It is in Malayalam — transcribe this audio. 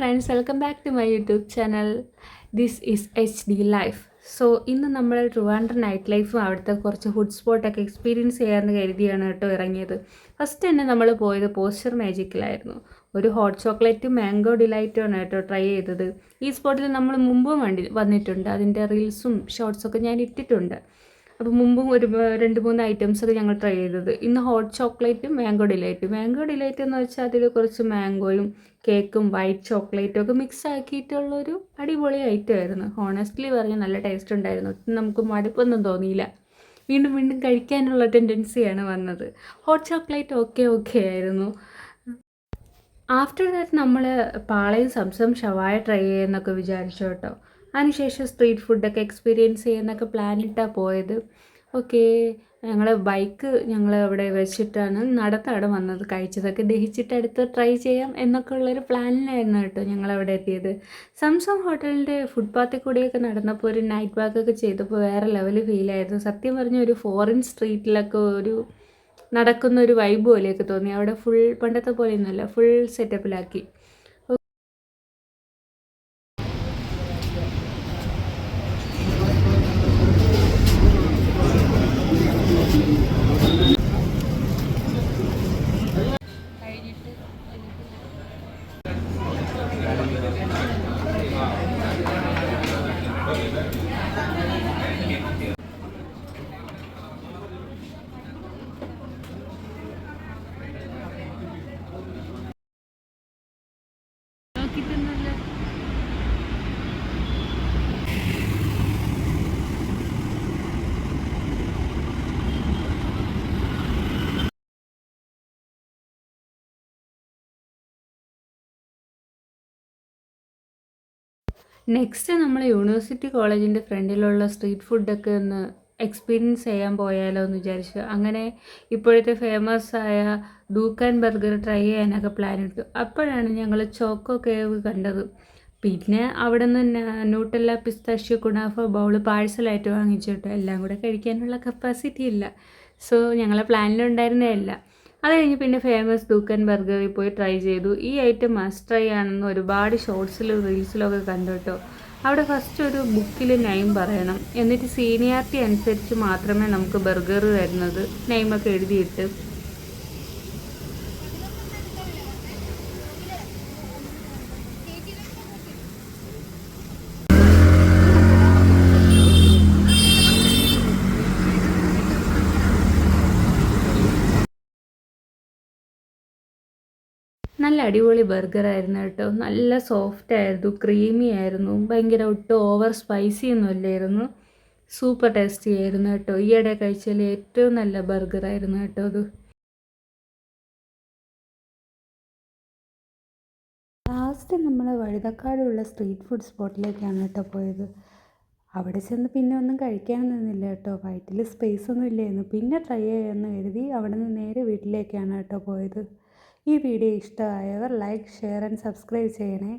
friends, welcome back to my YouTube channel. This is HD Life. So ഇന്ന് നമ്മൾ ട്രിവാൻഡ്രം നൈറ്റ് ലൈഫും അവിടുത്തെ കുറച്ച് ഫുഡ് സ്പോട്ടൊക്കെ എക്സ്പീരിയൻസ് ചെയ്യാമെന്ന് കരുതിയാണ് കേട്ടോ ഇറങ്ങിയത്. ഫസ്റ്റ് തന്നെ നമ്മൾ പോയത് പോസ്റ്റർ മാജിക്കിലായിരുന്നു. ഒരു ഹോട്ട് ചോക്ലേറ്റും മാംഗോ ഡിലൈറ്റുമാണ് കേട്ടോ ട്രൈ ചെയ്തത്. ഈ സ്പോട്ടിൽ നമ്മൾ മുമ്പും വന്നിട്ടുണ്ട്. അതിൻ്റെ റീൽസും ഷോർട്സൊക്കെ ഞാൻ ഇട്ടിട്ടുണ്ട്. അപ്പോൾ മുമ്പും ഒരു 2-3 ഐറ്റംസൊക്കെ ഞങ്ങൾ ട്രൈ ചെയ്തത്. ഇന്ന് ഹോട്ട് ചോക്ലേറ്റും മാംഗോ ഡിലൈറ്റ് എന്ന് വെച്ചാൽ അതിൽ കുറച്ച് മാംഗോയും കേക്കും വൈറ്റ് ചോക്ലേറ്റും ഒക്കെ മിക്സ് ആക്കിയിട്ടുള്ളൊരു അടിപൊളി ഐറ്റം ആയിരുന്നു. ഹോണസ്റ്റ്ലി പറഞ്ഞാൽ നല്ല ടേസ്റ്റ് ഉണ്ടായിരുന്നു. നമുക്ക് മടുപ്പൊന്നും തോന്നിയില്ല. വീണ്ടും വീണ്ടും കഴിക്കാനുള്ള ടെൻഡൻസിയാണ് വന്നത്. ഹോട്ട് ചോക്ലേറ്റ് ഓക്കെ ആയിരുന്നു. ആഫ്റ്റർ ദാറ്റ് നമ്മൾ പാളയം സംസം ഷവായ ട്രൈ ചെയ്യുന്നൊക്കെ വിചാരിച്ചു കേട്ടോ. അതിനുശേഷം സ്ട്രീറ്റ് ഫുഡൊക്കെ എക്സ്പീരിയൻസ് ചെയ്യുന്നൊക്കെ പ്ലാനിട്ടാണ് പോയത്. ഓക്കെ, ബൈക്ക് ഞങ്ങൾ അവിടെ വെച്ചിട്ടാണ് നടത്താണ് വന്നത്. കഴിച്ചതൊക്കെ ദഹിച്ചിട്ട് അടുത്ത് ട്രൈ ചെയ്യാം എന്നൊക്കെ ഉള്ളൊരു പ്ലാനിലായിരുന്നു കേട്ടോ ഞങ്ങളവിടെ എത്തിയത്. സംസം ഹോട്ടലിൻ്റെ ഫുട്പാത്തിൽ കൂടിയൊക്കെ നടന്നപ്പോൾ ഒരു നൈറ്റ് വാക്കൊക്കെ ചെയ്തപ്പോൾ വേറെ ലെവൽ ഫീലായിരുന്നു. സത്യം പറഞ്ഞ ഒരു ഫോറിൻ സ്ട്രീറ്റിലൊക്കെ ഒരു നടക്കുന്ന ഒരു വൈബ് പോലെയൊക്കെ തോന്നി. അവിടെ ഫുൾ പണ്ടത്തെ പോലെയൊന്നുമല്ല, ഫുൾ സെറ്റപ്പിലാക്കി. നെക്സ്റ്റ് നമ്മൾ യൂണിവേഴ്സിറ്റി കോളേജിൻ്റെ ഫ്രണ്ടിലുള്ള സ്ട്രീറ്റ് ഫുഡൊക്കെ ഒന്ന് എക്സ്പീരിയൻസ് ചെയ്യാൻ പോയാലോ എന്ന് വിചാരിച്ചു. അങ്ങനെ ഇപ്പോഴത്തെ ഫേമസ് ആയ ദൂക്കാൻ ബർഗർ ട്രൈ ചെയ്യാനൊക്കെ പ്ലാൻ ഇട്ടു. അപ്പോഴാണ് ഞങ്ങൾ ചോക്കോ കേവ് കണ്ടത്. പിന്നെ അവിടെ നിന്ന് ന്യൂട്ടെല്ല പിസ്താഷ്യോ കുനാഫ ബൗൾ പാഴ്സലായിട്ട് വാങ്ങിച്ചു കേട്ടോ. എല്ലാം കൂടെ കഴിക്കാനുള്ള കപ്പാസിറ്റി ഇല്ല. സോ ഞങ്ങളെ പ്ലാനിലുണ്ടായിരുന്നതല്ല. അത് കഴിഞ്ഞ് പിന്നെ ഫേമസ് ദൂക്കൻ ബർഗറിൽ പോയി ട്രൈ ചെയ്തു. ഈ ഐറ്റം മസ്റ്റ് ട്രൈ ആണെന്ന് ഒരുപാട് ഷോർട്സിലും റീൽസിലൊക്കെ കണ്ടു കേട്ടോ. അവിടെ ഫസ്റ്റ് ഒരു ബുക്കിൽ നെയിം പറയണം, എന്നിട്ട് സീനിയാരിറ്റി അനുസരിച്ച് മാത്രമേ നമുക്ക് ബർഗർ തരുന്നത്. നെയിമൊക്കെ എഴുതിയിട്ട് നല്ല അടിപൊളി ബർഗറായിരുന്നു കേട്ടോ. നല്ല സോഫ്റ്റ് ആയിരുന്നു, ക്രീമി ആയിരുന്നു, ഭയങ്കര ഒട്ടും ഓവർ സ്പൈസി ഒന്നും ഇല്ലായിരുന്നു. സൂപ്പർ ടേസ്റ്റി ആയിരുന്നു കേട്ടോ. ഈയിടെ കഴിച്ചതിൽ ഏറ്റവും നല്ല ബർഗറായിരുന്നു കേട്ടോ അത്. ലാസ്റ്റ് നമ്മൾ വഴുതക്കാടുള്ള സ്ട്രീറ്റ് ഫുഡ് സ്പോട്ടിലേക്കാണ് കേട്ടോ പോയത്. അവിടെ ചെന്ന് പിന്നെ ഒന്നും കഴിക്കാൻ നിന്നില്ല കേട്ടോ. വയറ്റിൽ സ്പേസ് ഒന്നും ഇല്ലായിരുന്നു. പിന്നെ ട്രൈ ചെയ്യാമെന്ന് കരുതി അവിടെ നിന്ന് നേരെ വീട്ടിലേക്കാണ് കേട്ടോ പോയത്. ഈ വീഡിയോ ഇഷ്ടമായവർ ലൈക്ക്, ഷെയർ ആൻഡ് സബ്സ്ക്രൈബ് ചെയ്യണേ.